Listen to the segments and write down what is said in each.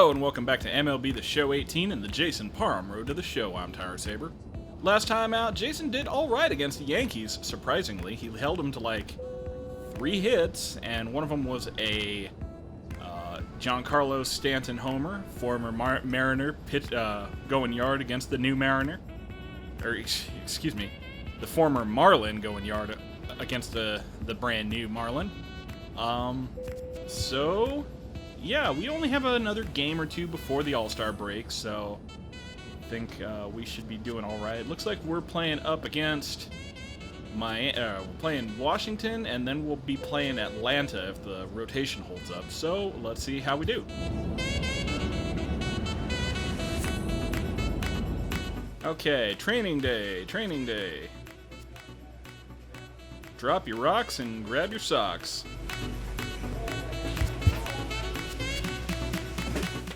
Hello and welcome back to MLB The Show 18 and the Jason Parham Road to the Show. I'm Tire Saber. Last time out, Jason did alright against the Yankees, surprisingly. He held them to like 3 hits, and one of them was a Giancarlo Stanton homer, former Mariner, going yard against the new Mariner. Or, excuse me, the former Marlin going yard against the brand new Marlin. So, yeah, we only have another game or two before the All-Star break, so I think we should be doing all right. Looks like we're playing up against we're playing Washington, and then we'll be playing Atlanta if the rotation holds up. So let's see how we do. Okay, training day, training day. Drop your rocks and grab your socks.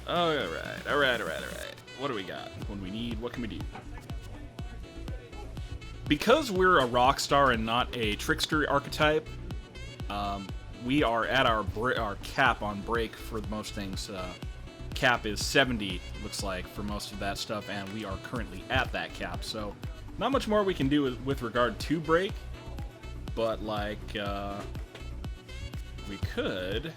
All right. What do we got? What do we need? What can we do? Because we're a rock star and not a trickster archetype, we are at our cap on break for most things. Cap is 70, looks like, for most of that stuff, and we are currently at that cap. So, not much more we can do with regard to break, but like, we could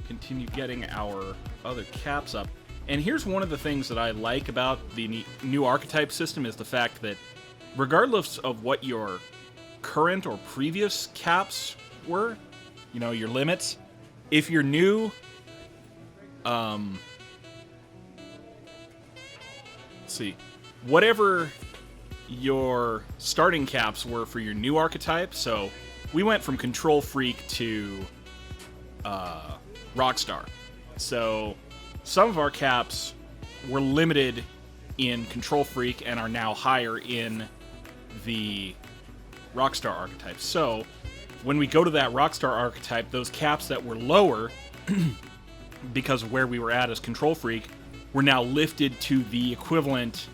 continue getting our other caps up. And here's one of the things that I like about the new archetype system is the fact that regardless of what your current or previous caps were, you know, your limits, if you're new, let's see, whatever your starting caps were for your new archetype, so we went from Control Freak to Rockstar. So some of our caps were limited in Control Freak and are now higher in the Rockstar archetype. So when we go to that Rockstar archetype, those caps that were lower because of where we were at as Control Freak were now lifted to the equivalent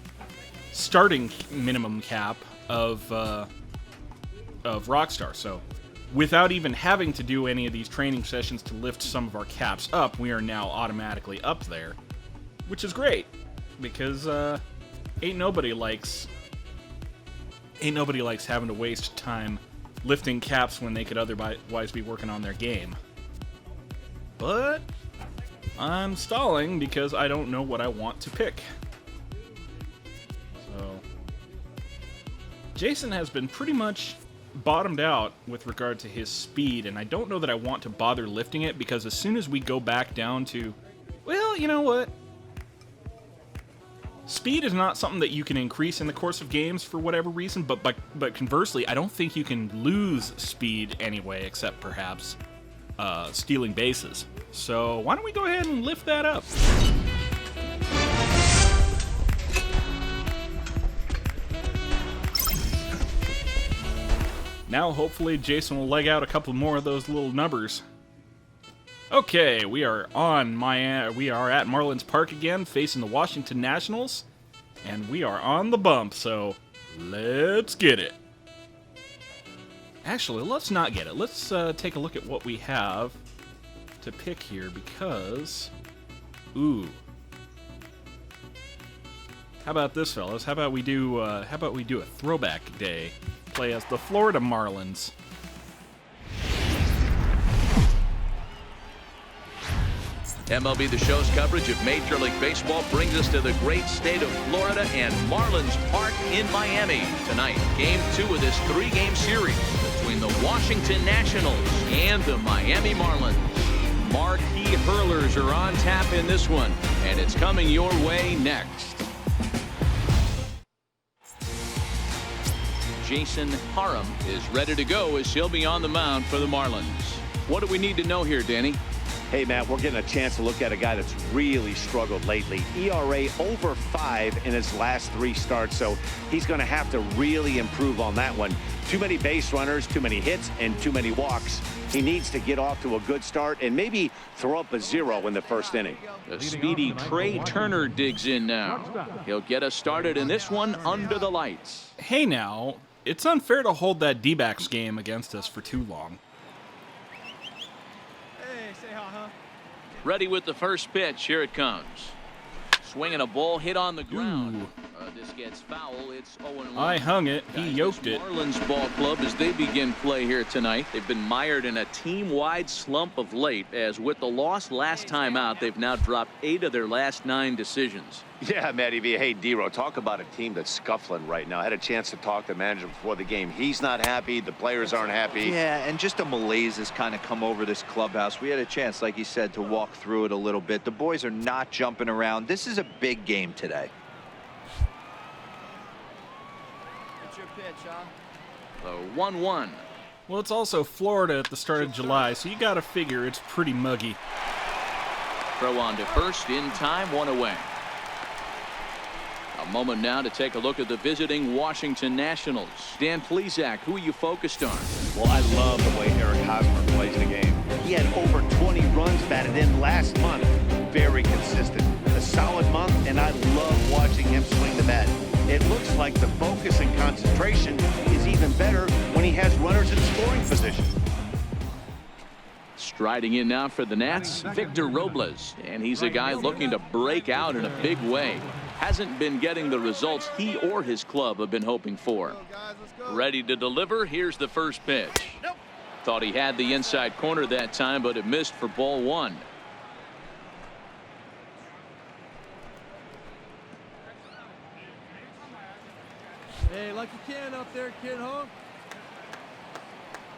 starting minimum cap of Rockstar. So without even having to do any of these training sessions to lift some of our caps up, we are now automatically up there, which is great because ain't nobody likes having to waste time lifting caps when they could otherwise be working on their game. But I'm stalling because I don't know what I want to pick. So Jason has been pretty much bottomed out with regard to his speed, and I don't know that I want to bother lifting it because as soon as we go back down to, well, you know what? Speed is not something that you can increase in the course of games for whatever reason, but conversely, I don't think you can lose speed anyway, except perhaps stealing bases. So why don't we go ahead and lift that up? Now, hopefully, Jason will leg out a couple more of those little numbers. Okay, we are at Marlins Park again, facing the Washington Nationals, and we are on the bump, so let's get it. Actually, let's not get it. Let's take a look at what we have to pick here, because, ooh. How about this, fellas? How about we do a throwback day? Play as the Florida Marlins. MLB The Show's coverage of Major League Baseball brings us to the great state of Florida and Marlins Park in Miami. Tonight, Game 2 of this 3-game series between the Washington Nationals and the Miami Marlins. Marquee hurlers are on tap in this one, and it's coming your way next. Jason Parham is ready to go as he'll be on the mound for the Marlins. What do we need to know here, Danny? Hey, Matt, we're getting a chance to look at a guy that's really struggled lately. ERA over 5 in his last 3 starts, so he's going to have to really improve on that one. Too many base runners, too many hits, and too many walks. He needs to get off to a good start and maybe throw up a 0 in the first inning. The speedy Trea Turner digs in now. He'll get us started in this one under the lights. Hey now, it's unfair to hold that D-backs game against us for too long. Ready with the first pitch. Here it comes. Swinging a ball hit on the ground. This gets foul. It's 0-1. I hung it. He yoked it. Marlins ball club as they begin play here tonight. They've been mired in a team-wide slump of late, as with the loss last time out, they've now dropped 8 of their last 9 decisions. Yeah, Matty V. Hey, DeRosa, talk about a team that's scuffling right now. I had a chance to talk to the manager before the game. He's not happy. The players aren't happy. Yeah, and just a malaise has kind of come over this clubhouse. We had a chance, like you said, to walk through it a little bit. The boys are not jumping around. This is a big game today. What's your pitch, huh? The 1-1. Well, it's also Florida at the start of July, so you gotta figure it's pretty muggy. Throw on to first in time, 1 away. A moment now to take a look at the visiting Washington Nationals. Dan Plesac, who are you focused on? Well, I love the way Eric Hosmer plays the game. He had over 20 runs batted in last month. Very consistent. A solid month, and I love watching him swing the bat. It looks like the focus and concentration is even better when he has runners in scoring position. Striding in now for the Nats, Victor Robles. And he's a guy looking to break out in a big way. Hasn't been getting the results he or his club have been hoping for. Ready to deliver. Here's the first pitch. Thought he had the inside corner that time, but it missed for ball 1. Hey, like you can up there, kid, huh?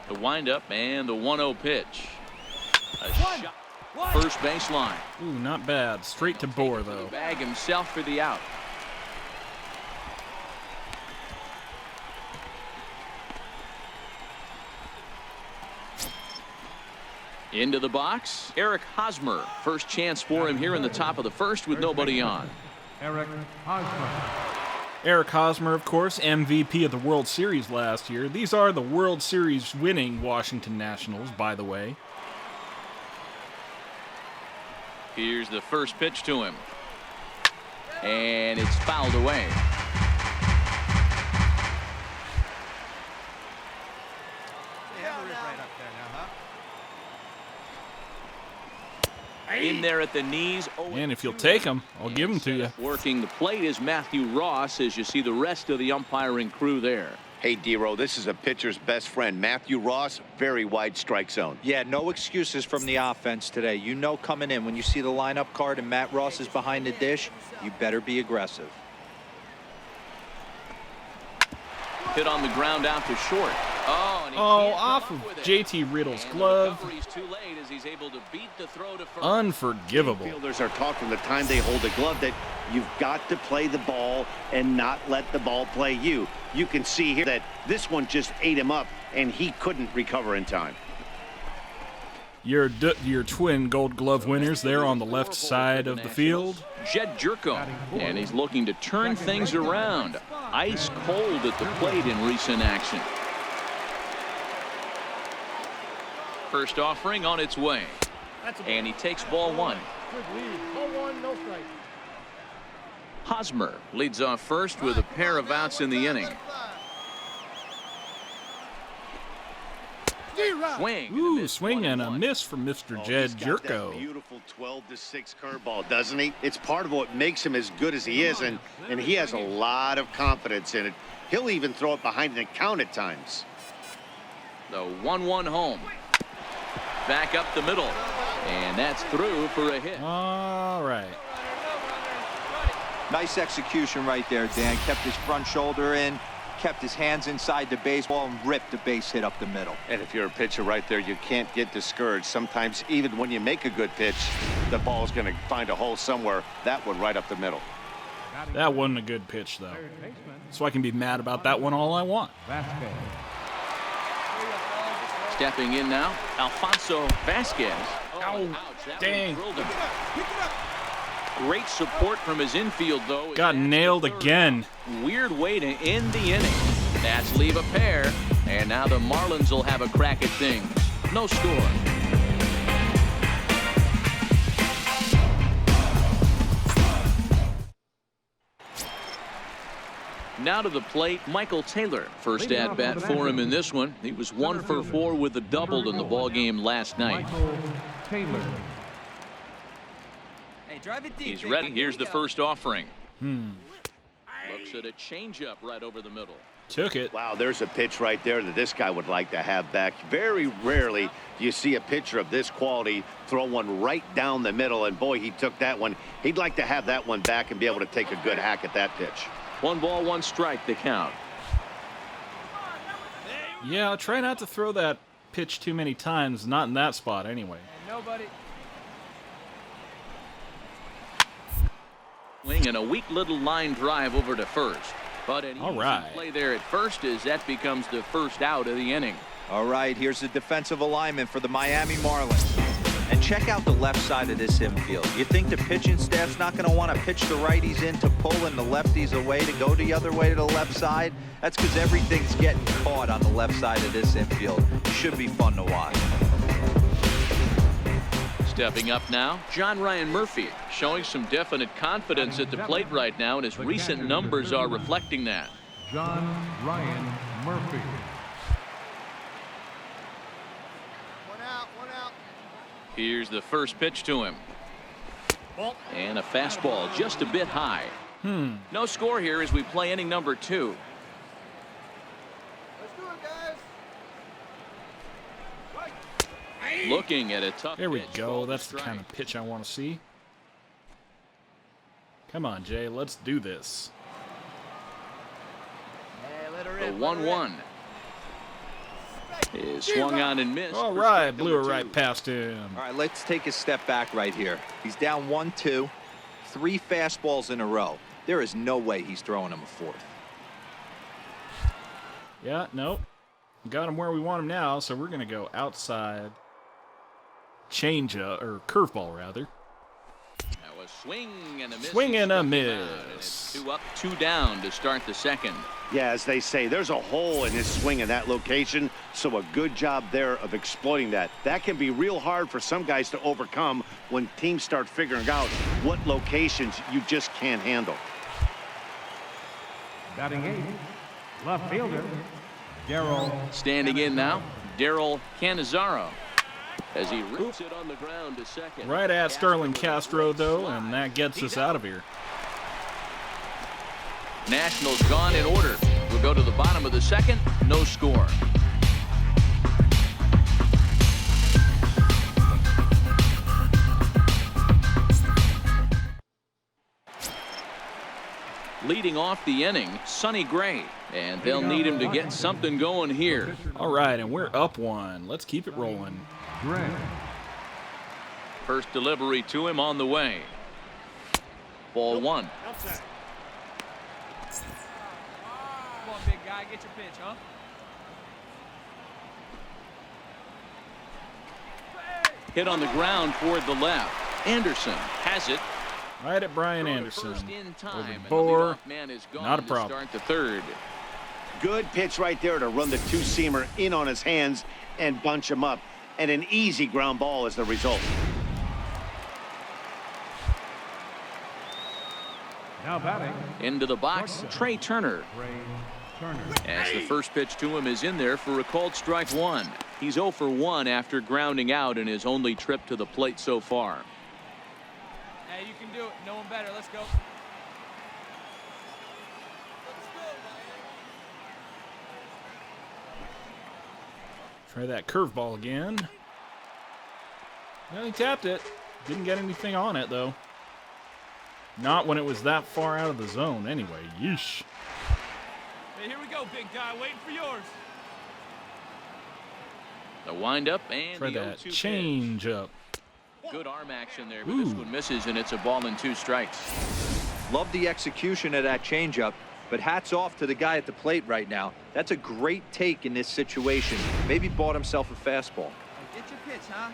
The windup and the 1-0 pitch. A shot. First baseline. Ooh, not bad. Straight to bore, though. Bag himself for the out. Into the box, Eric Hosmer. First chance for him here in the top of the first with nobody on. Eric Hosmer. Eric Hosmer, of course, MVP of the World Series last year. These are the World Series winning Washington Nationals, by the way. Here's the first pitch to him. And it's fouled away. In there at the knees. And if you'll take them, I'll give them to you. Working the plate is Matthew Ross, as you see the rest of the umpiring crew there. Hey, DeRosa, this is a pitcher's best friend. Matthew Ross, very wide strike zone. Yeah, no excuses from the offense today. You know coming in when you see the lineup card and Matt Ross is behind the dish, you better be aggressive. Hit on the ground out to short. Off of JT Riddle's glove. Too late as he's able to beat the throw to first. Unforgivable. Fielders are taught from the time they hold the glove that you've got to play the ball and not let the ball play you. You can see here that this one just ate him up, and he couldn't recover in time. Your twin Gold Glove winners there on the left side of the field. Jed Jerko, and he's looking to turn things around. Ice cold at the plate in recent action. First offering on its way, and he takes ball 1. Ball 1, no strike. Hosmer leads off first with a pair of outs in the inning. Swing. Ooh, swing and a miss from Mr. Jed Jerko. Beautiful 12-6 curveball, doesn't he? It's part of what makes him as good as he is, and he has a lot of confidence in it. He'll even throw it behind the count at times. The 1-1 home. Back up the middle, and that's through for a hit. All right. Nice execution right there, Dan. Kept his front shoulder in, kept his hands inside the baseball, and ripped the base hit up the middle. And if you're a pitcher right there, you can't get discouraged. Sometimes even when you make a good pitch, the ball's going to find a hole somewhere. That one right up the middle. That wasn't a good pitch, though. So I can be mad about that one all I want. Stepping in now, Alfonso Vasquez. Ow, dang. Great support from his infield, though. Got nailed again. Weird way to end the inning. Nats leave a pair, and now the Marlins will have a crack at things. No score. Now to the plate, Michael Taylor. First at bat for him in this one. He was 1 for 4 with a double in the ball game last night. Hey, drive it deep. He's baby. ready. Here's Here we the go. first offering. Looks at a changeup right over the middle. Took it. Wow, there's a pitch right there that this guy would like to have back. Very rarely do you see a pitcher of this quality throw one right down the middle, and boy, he took that one. He'd like to have that one back and be able to take a good hack at that pitch. 1 ball, 1 strike, the count. Yeah, try not to throw that pitch too many times. Not in that spot, anyway. Nobody. Swing and a weak little line drive over to first. But an All easy right. play there at first as that becomes the first out of the inning. All right, here's the defensive alignment for the Miami Marlins. And check out the left side of this infield. You think the pitching staff's not going to want to pitch the righties in to pull and the lefties away to go the other way to the left side? That's because everything's getting caught on the left side of this infield. Should be fun to watch. Stepping up now, John Ryan Murphy, showing some definite confidence at the plate right now, and his recent numbers are reflecting that. John Ryan Murphy. One out. Here's the first pitch to him. And a fastball just a bit high. No score here as we play inning number 2. Let's do it, guys. Looking at a tough There we pitch, go. called a That's the strike. kind of pitch I want to see. Come on, Jay. Let's do this. Hey, let her The in. let her in. 1-1 is swung on and missed. All for right, strike blew it number right 2. past him. All right, let's take a step back right here. He's down 1-2, 3 fastballs in a row. There is no way he's throwing him a 4th. Yeah, nope. Got him where we want him now, so we're going to go outside. Changeup, or curveball, rather. That was swing and a miss. Swing He and a struck him miss. out, and it's 2 up, 2 down to start the second. Yeah, as they say, there's a hole in his swing in that location, so a good job there of exploiting that. That can be real hard for some guys to overcome when teams start figuring out what locations you just can't handle. Batting 8, left fielder, Darryl. Standing in now, Daryl Cannizzaro, as he roots it on the ground to second. Right at Sterling Castro, though, and that gets us out of here. Nationals gone in order. We'll go to the bottom of the second. No score. Leading off the inning, Sonny Gray. And they'll need him to get something going here. All right, and we're up 1. Let's keep it rolling. Gray. First delivery to him on the way. Ball 1. Come on, big guy. Get your pitch, huh? Hit on the ground toward the left. Anderson has it. Right at Brian Throw to Anderson. first in time, Over and the Bohr. leadoff man is gone Not a to problem. start the third. Good pitch right there to run the 2-seamer in on his hands and bunch him up. And an easy ground ball is the result. Now batting, Into the box, Trea Turner. Trea Turner. As the first pitch to him is in there for a called strike 1. He's 0 for 1 after grounding out in his only trip to the plate so far. Hey, you can do it. No one better. Let's go. Try that curveball again. Well, he tapped it. Didn't get anything on it, though. Not when it was that far out of the zone, anyway. Yeesh. Hey, here we go, big guy. Waiting for yours. The windup and Try the that 0-2 change up. pitch. Good arm action there, but this one misses, and it's a ball and 2 strikes. Love the execution of that changeup, but hats off to the guy at the plate right now. That's a great take in this situation. Maybe bought himself a fastball. Get your pitch, huh?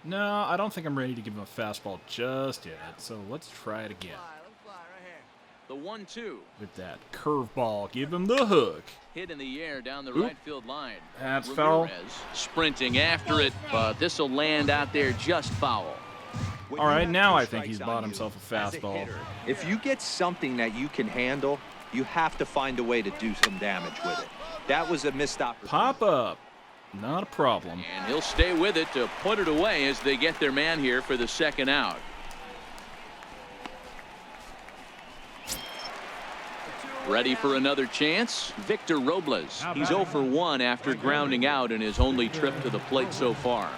No, I don't think I'm ready to give him a fastball just yet, so let's try it again. Fly right here. The 1-2. With that curveball, give him the hook. Hit in the air down the right field line. That's foul. Ramirez sprinting after it, but this will land out there just foul. When All you right, have now 2 I think he's strikes on bought you himself a as fastball. hitter, if you get something that you can handle, you have to find a way to do some damage with it. That was a missed opportunity. Pop up. Not a problem. And he'll stay with it to put it away as they get their man here for the second out. Ready for another chance? Victor Robles. He's 0 for 1 after grounding out in his only trip to the plate so far.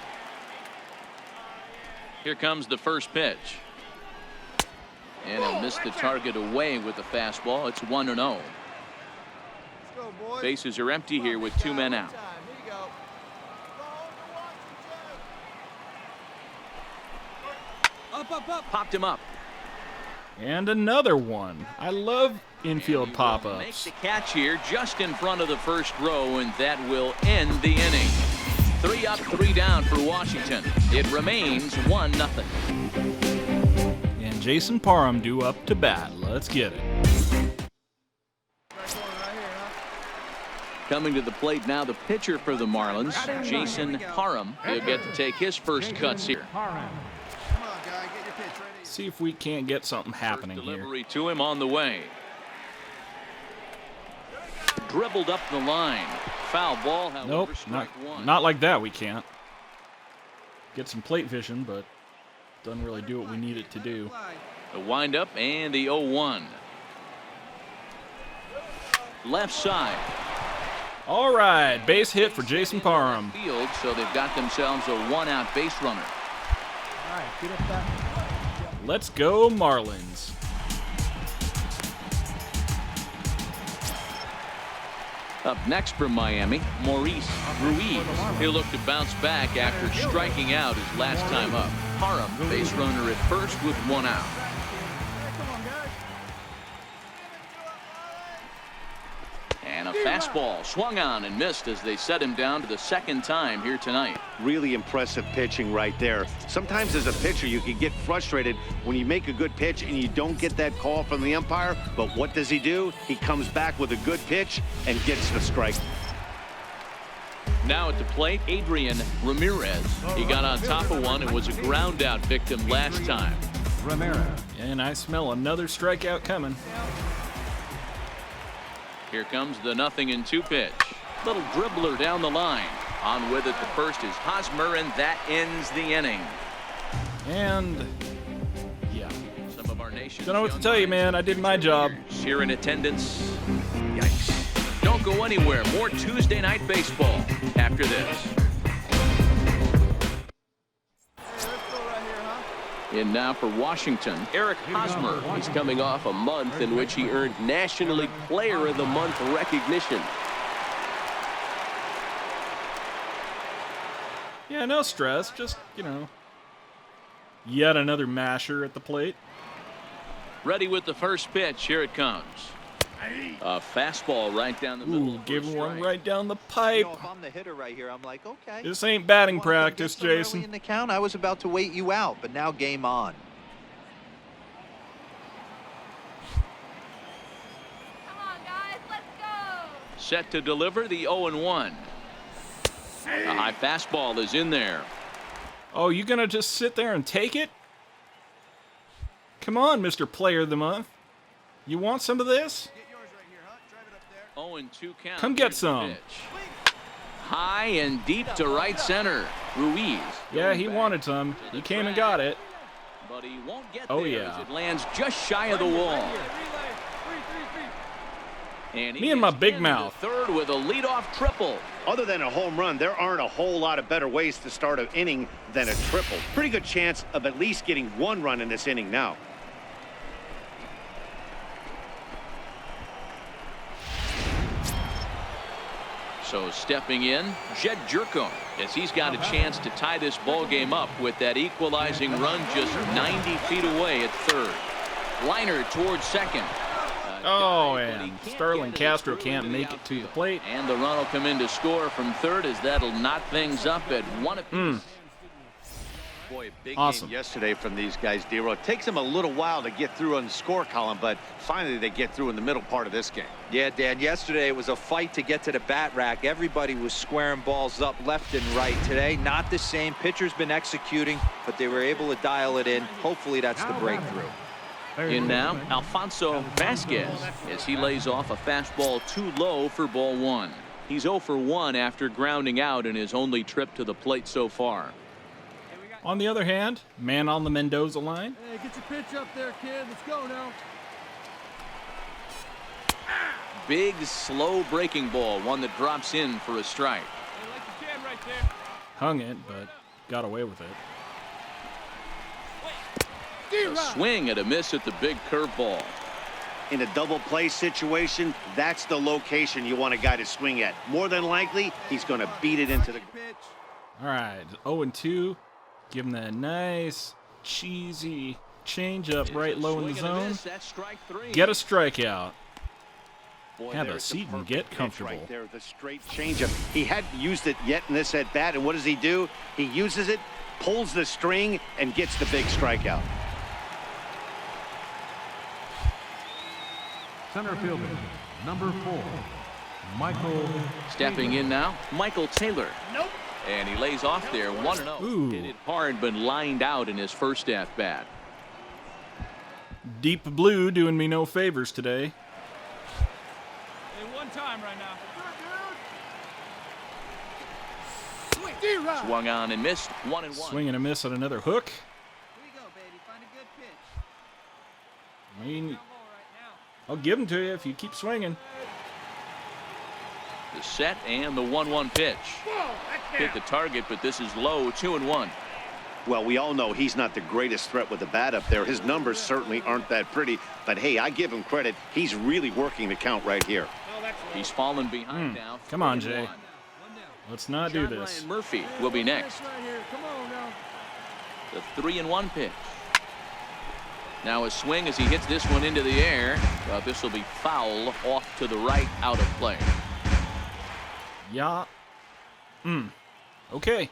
Here comes the first pitch. And he'll miss the target away with the fastball. It's 1-0. Bases are empty here with 2 men out. Popped him up. And another one. I love infield Make pop-ups. the catch here just in front of the first row, and that will end the inning. 3 up, 3 down for Washington. It remains 1-0. And Jason Parham due up to bat. Let's get it. Coming to the plate now, the pitcher for the Marlins, Jason Parham. He'll get to take his first cuts here. Parham. See if we can't get something happening here. Delivery to him on the way. Dribbled up the line. Foul ball, however, Nope, strike one. not like that we can't. Get some plate vision, but doesn't really do what we need it to do. The windup and the 0-1. Left side. All right, base hit for Jason Parham. Field, so they've got themselves a 1-out base runner. All right, get up that. Let's go Marlins. Up next for Miami, Maurice Ruiz. He'll look to bounce back after striking out his last time up. Parham, base runner at first with 1 out. And a fastball swung on and missed as they set him down to the second time here tonight. Really impressive pitching right there. Sometimes as a pitcher you can get frustrated when you make a good pitch and you don't get that call from the umpire, but what does he do? He comes back with a good pitch and gets the strike. Now at the plate, Adrian Ramirez. He got on top of one and was a ground out victim last time. Ramirez. And I smell another strikeout coming. Here comes the 0-2 pitch. Little dribbler down the line. On with it, the first is Hosmer, and that ends the inning. And yeah, Some of our nation's don't know what to young tell you, man. I did my job. players here in attendance. Yikes. Don't go anywhere. More Tuesday night baseball after this. And now for Washington, Eric Hosmer. He's coming off a month in which he earned National League Player of the Month recognition. Yeah, no stress. Just, you know, yet another masher at the plate. Ready with the first pitch. Here it comes. A fastball right down the middle. Ooh, give him one right down the pipe. If I'm the hitter right here, I'm like, okay. This ain't batting You wanted to practice, get so early Jason. in the count, I was about to wait you out, but now game on. Come on, guys, let's go. Set to deliver the 0-1. A high fastball is in there. Oh, you gonna just sit there and take it? Come on, Mr. Player of the Month. You want some of this? 0-2 count. Come get Here's the some. pitch. High and deep to right center. Ruiz. Yeah, going he back wanted some. to the He came and track. got it. But he won't get Oh, there yeah. as it lands just shy of the wall. And he Me and my is big into mouth. Third with a leadoff triple. Other than a home run, there aren't a whole lot of better ways to start an inning than a triple. Pretty good chance of at least getting 1 run in this inning now. So stepping in, Jed Jerko, as he's got a chance to tie this ball game up with that equalizing run just 90 feet away at third. Liner towards second. Oh, and Starlin Castro can't make it to the plate. And the run will come in to score from third as that'll knot things up at 1 apiece. Boy, big Awesome. game yesterday from these guys, DeRosa. It takes them a little while to get through on the score column, but finally they get through in the middle part of this game. Yeah, Dan, yesterday it was a fight to get to the bat rack. Everybody was squaring balls up left and right. Today, not the same. Pitcher's been executing, but they were able to dial it in. Hopefully that's the breakthrough. In now, Alfonso Vasquez, as he lays off a fastball too low for ball 1. He's 0 for 1 after grounding out in his only trip to the plate so far. On the other hand, man on the Mendoza line. Hey, get your pitch up there, kid. Let's go now. Big, slow breaking ball, one that drops in for a strike. Hey, like you can right there. Hung it, but got away with it. A swing and a miss at the big curveball. In a double play situation, that's the location you want a guy to swing at. More than likely, he's going to beat it into the Pitch. All right, 0-2. Give him that nice, cheesy change up right low in the zone. That's strike 3. Get a strikeout. Boy, Have a there's the seat and perfect get pitch comfortable. Right there, the straight changeup. He hadn't used it yet in this at bat, and what does he do? He uses it, pulls the string, and gets the big strikeout. Center fielder, number 4, Michael. Stepping in now, Michael Taylor. Nope. And he lays off there, 1-0. Ooh. Hit it hard, but lined out in his first at bat. Deep blue doing me no favors today. Hey, one time right now. Swung on and missed, 1-1. Swing and a miss on another hook. Here you go, baby. Find a good pitch. I mean, Down low right now. I'll give them to you if you keep swinging. The set and the 1-1 pitch. Hit the target, but this is low, 2-1. Well, we all know he's not the greatest threat with the bat up there. His numbers certainly aren't that pretty, but hey, I give him credit. He's really working the count right here. He's fallen behind now. Come on, 3-1. Jay. Let's not do John this. Ryan Murphy will be next. Right here. Come on now. The 3-1 pitch. Now a swing as he hits this one into the air. Well, this will be foul off to the right, out of play. Yeah. Okay.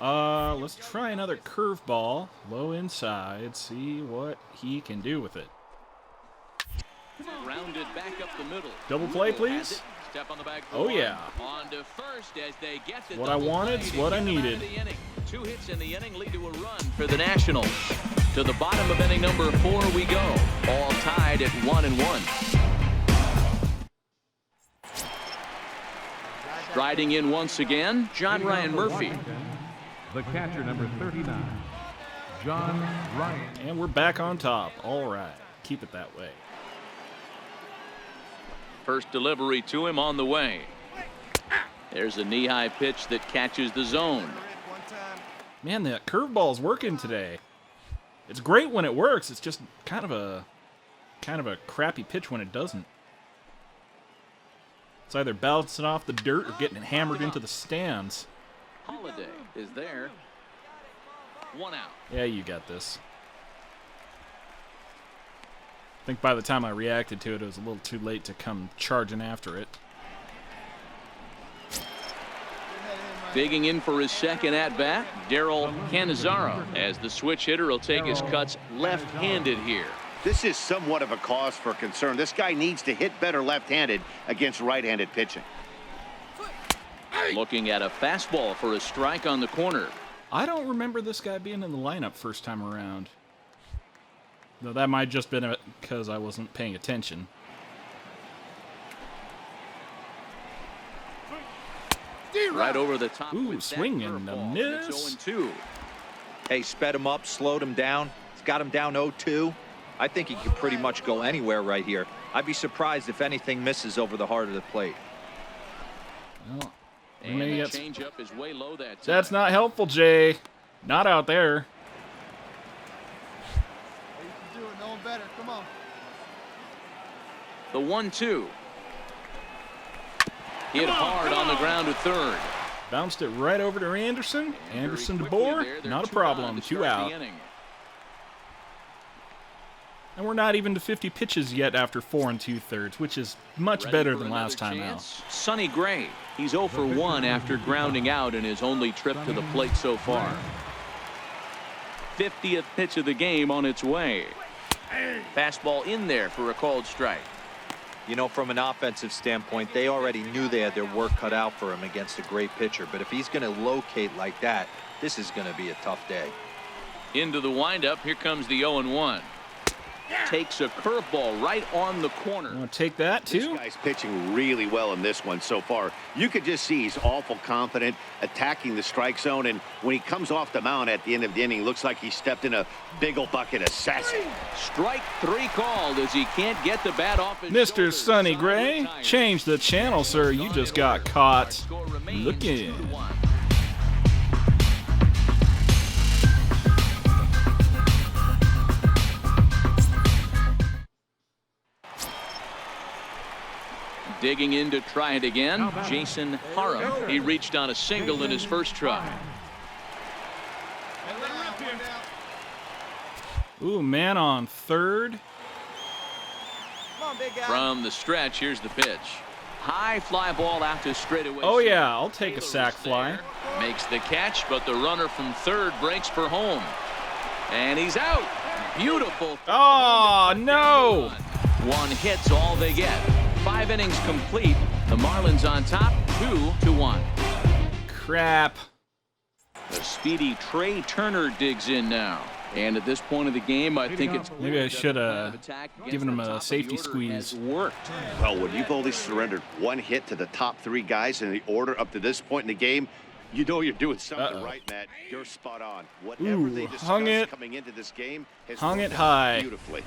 Let's try another curveball. Low inside. See what he can do with it. Rounded back up the middle. Double play, please. Step on the back. Oh, yeah. On to first as they get the What I double wanted, play it's to what I keep them out needed. of the inning. 2 hits in the inning lead to a run for the Nationals. To the bottom of inning number 4 we go. All tied at 1-1. Striding in once again, John Ryan Murphy. The catcher, number 39, John Ryan. And we're back on top. All right. Keep it that way. First delivery to him on the way. There's a knee-high pitch that catches the zone. Man, that curveball's working today. It's great when it works. It's just kind of a crappy pitch when it doesn't. It's either bouncing off the dirt or getting hammered into the stands. Holiday is there. 1 out. Yeah, you got this. I think by the time I reacted to it, it was a little too late to come charging after it. Digging in for his second at-bat, Daryl Cannizzaro, as the switch hitter will take his cuts left-handed here. This is somewhat of a cause for concern. This guy needs to hit better left-handed against right-handed pitching. Looking at a fastball for a strike on the corner. I don't remember this guy being in the lineup first time around. Though that might just been because I wasn't paying attention. Right over the top. Ooh, with that swing and a curveball. miss. It's 0-2. Hey, sped him up, slowed him down. It's got him down 0-2. I think he could pretty much go anywhere right here. I'd be surprised if anything misses over the heart of the plate. Well, And maybe the that's- changeup is way low that time. That's not helpful, Jay. Not out there. You can do it. No one better. Come on. The 1-2. Hit hard on the ground to third. Bounced it right over to Anderson. And Anderson to very quickly Bohr. there, they're Not a 2 down problem. to 2 start the out. inning. And we're not even to 50 pitches yet after 4 2/3, which is much Ready better for than last another time out. chance? Sonny Gray. He's 0 for 1 after grounding out in his only trip to the plate so far. 50th pitch of the game on its way. Fastball in there for a called strike. You know, from an offensive standpoint, they already knew they had their work cut out for him against a great pitcher. But if he's going to locate like that, this is going to be a tough day. Into the windup. Here comes the 0-1. takes a curveball right on the corner. Want to take that This too? guy's pitching really well in this one so far. You could just see he's awful confident, attacking the strike zone, and when he comes off the mound at the end of the inning, looks like he stepped in a big old bucket of sassy. Strike 3 called as he can't get the bat off his Mr. shoulders. Sonny Gray, change the channel, sir. You just got caught looking. Digging in to try it again, Jason Parham. He reached on a single in his first try. Ooh, man on third. Come on, big guy. From the stretch, here's the pitch. High fly ball out to straightaway. Oh yeah, I'll take a sac fly. Makes the catch, but the runner from third breaks for home. And he's out. Beautiful. Oh, no. One hit's all they get. 5 innings complete. The Marlins on top, 2-1. Crap. The speedy Trea Turner digs in now. And at this point of the game, I think it's... Maybe I should have given him a safety squeeze. Worked. Well, when you've only surrendered 1 hit to the top 3 guys in the order up to this point in the game, you know you're doing something right, Matt. You're spot on. Whatever they hung discussed it. coming into this game has Hung worked it out high. beautifully.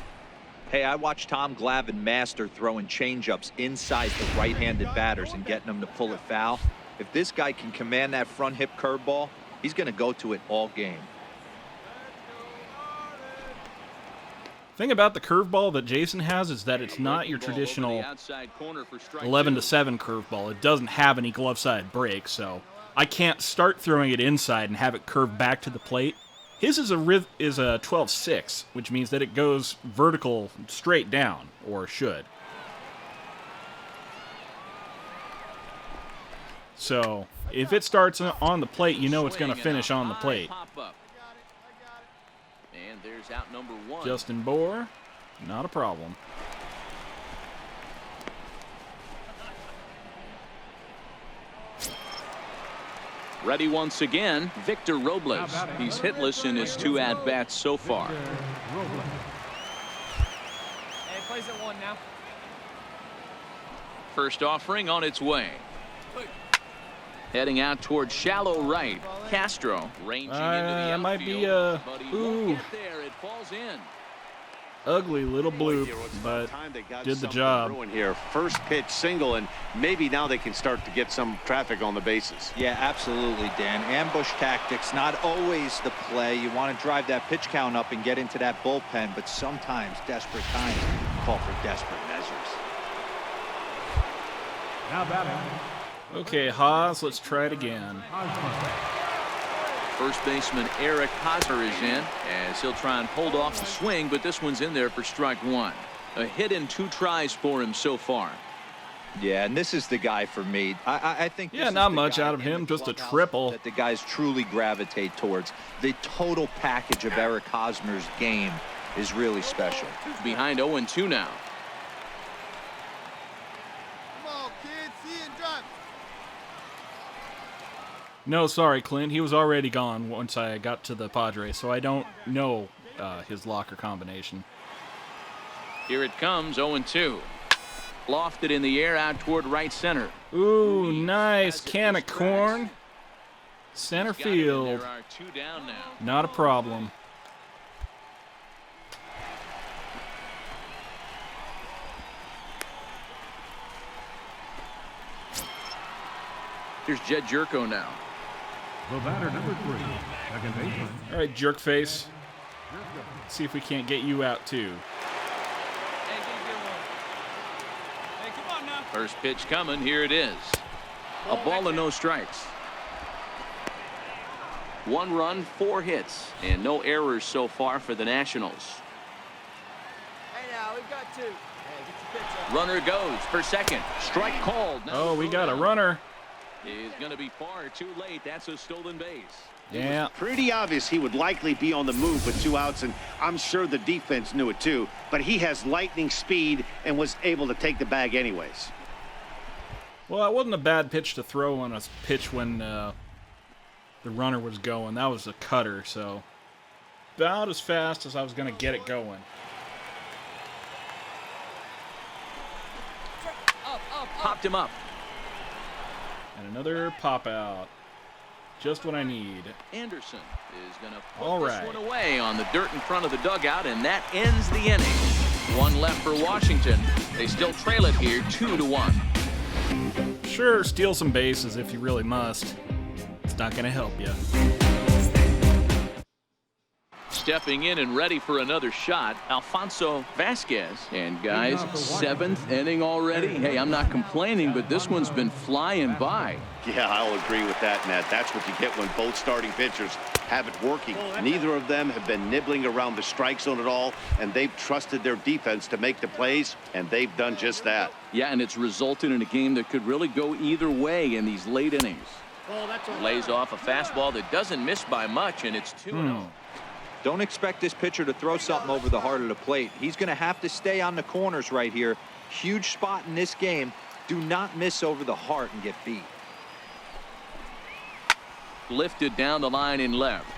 Hey, I watched Tom Glavine master throwing changeups inside the right-handed batters and getting them to pull it foul. If this guy can command that front hip curveball, he's going to go to it all game. Thing about the curveball that Jason has is that it's not your traditional 11-7 curveball. It doesn't have any glove side break, so I can't start throwing it inside and have it curve back to the plate. His is a 12-6, which means that it goes vertical straight down, or should. So if it starts on the plate, you know it's going to finish on the plate. And there's out number 1. Justin Bohr, not a problem. Ready once again, Victor Robles. He's hitless in his 2 at-bats so far. Hey, plays at 1 now. First offering on its way. Heading out toward shallow right. Castro ranging into the outfield. Might be but he won't ooh, get there. It falls in. ugly little bloop, but did the job. Here. First pitch single, and maybe now they can start to get some traffic on the bases. Yeah, absolutely, Dan. Ambush tactics, not always the play. You want to drive that pitch count up and get into that bullpen, but sometimes desperate times call for desperate measures. Now batting, Okay, Haas, let's try it again. Hosmer. First baseman Eric Hosmer is in as he'll try and hold off the swing, but this one's in there for strike 1. A hit in 2 tries for him so far. Yeah, and this is the guy for me. I think this is not the much guy out of in him, the just a clubhouse triple. that the guys truly gravitate towards. The total package of Eric Hosmer's game is really special. Behind 0-2 now. Come on, kids. See and drive. No, sorry, Clint. He was already gone once I got to the Padres, so I don't know his locker combination. Here it comes, 0-2. Lofted in the air out toward right center. Ooh, nice can of corn. Center field. There are 2 down now. Not a problem. Here's Jed Jerko now. The batter, number 3, second baseman. All right, jerk face. See if we can't get you out too. Hey, good one. Hey, come on now. First pitch coming. Here it is. A ball and no strikes. 1 run, 4 hits, and no errors so far for the Nationals. Hey, now, we've got 2. Hey, get your pitch up. Runner goes for second. Strike called. Now Oh, we got a runner. Is going to be far too late. That's a stolen base. Yeah. Pretty obvious he would likely be on the move with 2 outs, and I'm sure the defense knew it too, but he has lightning speed and was able to take the bag anyways. Well, it wasn't a bad pitch to throw on a pitch when the runner was going. That was a cutter, so about as fast as I was going to get it going. popped him up. And another pop out. Just what I need. Anderson is going to All put right. this one away on the dirt in front of the dugout, and that ends the inning. One left for Washington. They still trail it here 2-1. Sure, steal some bases if you really must. It's not going to help you. Stepping in and ready for another shot, Alfonso Vasquez. And guys, 7th inning already. Hey, I'm not complaining, but this one's been flying by. Yeah, I'll agree with that, Matt. That's what you get when both starting pitchers have it working. Neither of them have been nibbling around the strike zone at all, and they've trusted their defense to make the plays, and they've done just that. Yeah, and it's resulted in a game that could really go either way in these late innings. Lays off a fastball that doesn't miss by much, and it's 2-0. Don't expect this pitcher to throw something over the heart of the plate. He's going to have to stay on the corners right here. Huge spot in this game. Do not miss over the heart and get beat. Lifted down the line in left.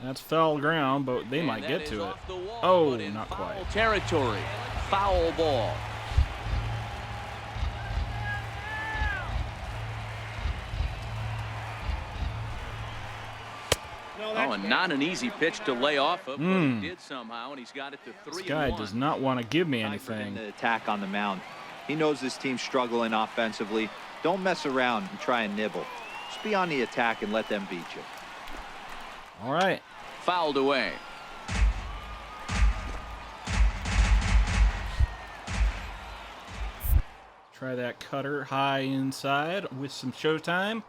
That's foul ground, but they might get to it. Oh, not quite. Territory. Foul ball. Oh, and not an easy pitch to lay off of, but he did somehow, and he's got it to 3-1. This guy does not want to give me anything. The attack on the mound. He knows this team's struggling offensively. Don't mess around and try and nibble. Just be on the attack and let them beat you. All right. Fouled away. Try that cutter high inside with some showtime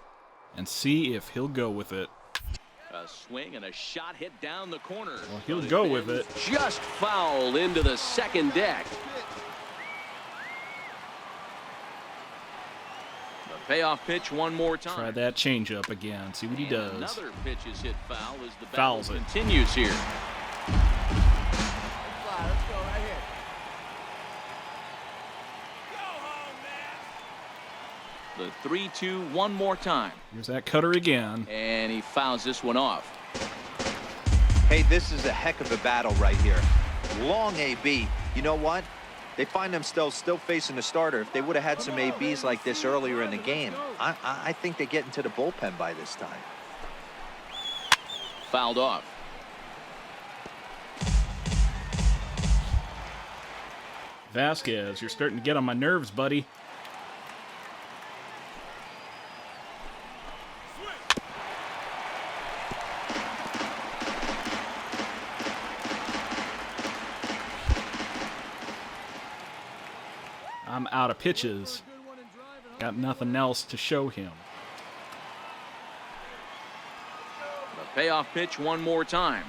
and see if he'll go with it. A swing and a shot hit down the corner. Well, he'll go with it. Just fouled into the second deck. The payoff pitch one more time. Try that changeup again. See what he does. Another pitch is hit foul as the Fouls battle it. continues here. Let's go right here. The 3-2 one more time. Here's that cutter again. And he fouls this one off. Hey, this is a heck of a battle right here. Long AB. You know what? They find themselves still facing the starter. If they would have had some ABs like this earlier in the game, I think they get into the bullpen by this time. Fouled off. Vasquez, you're starting to get on my nerves, buddy. I'm out of pitches. Got nothing else to show him. The payoff pitch one more time.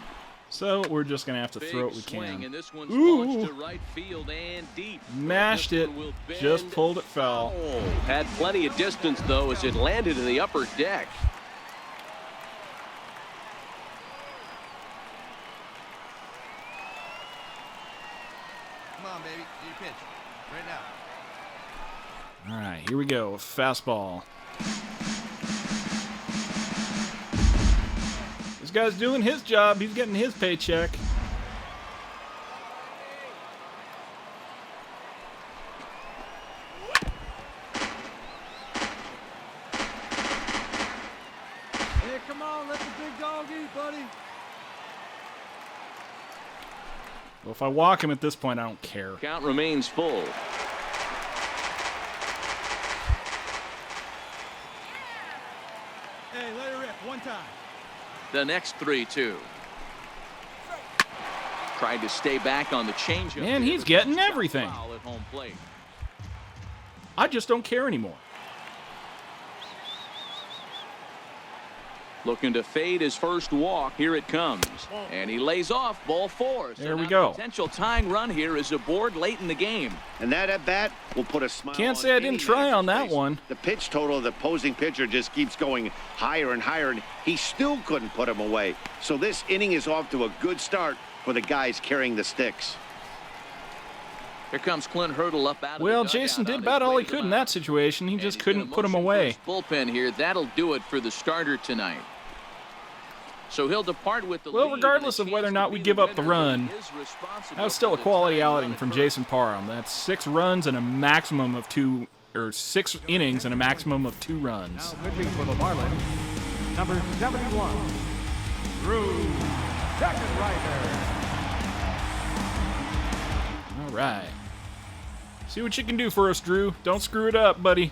So we're just going to have to throw what we Big swing, can. and this one's Ooh. launched to right field and deep. Mashed This it. one will bend Just pulled it foul. Had plenty of distance, though, as it landed in the upper deck. Come on, baby. Do your pitch. Right now. All right, here we go. Fastball. This guy's doing his job. He's getting his paycheck. Hey, come on. Let the big dog eat, buddy. Well, if I walk him at this point, I don't care. Count remains full. Hey, let it rip. One time. The next 3-2. Tried to stay back on the changeup. Man, there, he's but getting shot everything. foul at home plate. I just don't care anymore. Looking to fade his first walk. Here it comes. And he lays off ball 4. So There we now go. the potential tying run here is aboard late in the game. And that at bat will put a smile. Can't on say I any didn't try on that manager's face. one. The pitch total of the opposing pitcher just keeps going higher and higher, and he still couldn't put him away. So this inning is off to a good start for the guys carrying the sticks. Here comes Clint Hurdle up out of Well, the Jason dugout did on about his all way he to the could in mound. that situation. He And just he's couldn't gonna put him motion for away. his bullpen here. That'll do it for the starter tonight. So he'll depart with the Well, lead and regardless a of whether or chance not to we be give the up the winner, run, but he is responsible that was still a for the quality tying run outing at from first. Jason Parham. That's 6 runs and a maximum of 2 6 innings and a maximum of 2 runs. Now pitching for the Marlins, number 71, Drew Steckenrider. All right. See what you can do for us, Drew. Don't screw it up, buddy.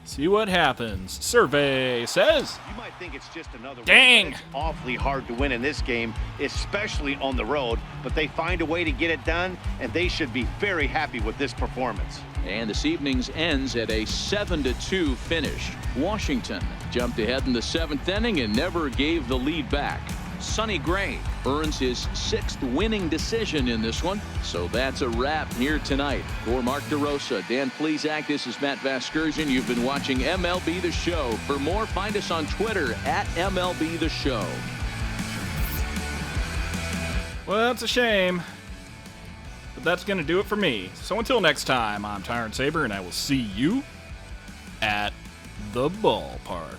See what happens. Survey says. You might think it's just another Dang. win, but it's awfully hard to win in this game, especially on the road, but they find a way to get it done, and they should be very happy with this performance. And this evening's ends at a 7-2 finish. Washington jumped ahead in the 7th inning and never gave the lead back. Sonny Gray earns his 6th winning decision in this one. So that's a wrap here tonight. For Mark DeRosa, Dan Plesac, this is Matt Vasgersian. You've been watching MLB The Show. For more, find us on Twitter at MLB The Show. Well, that's a shame. But that's going to do it for me. So until next time, I'm Tyrant Saber, and I will see you at the ballpark.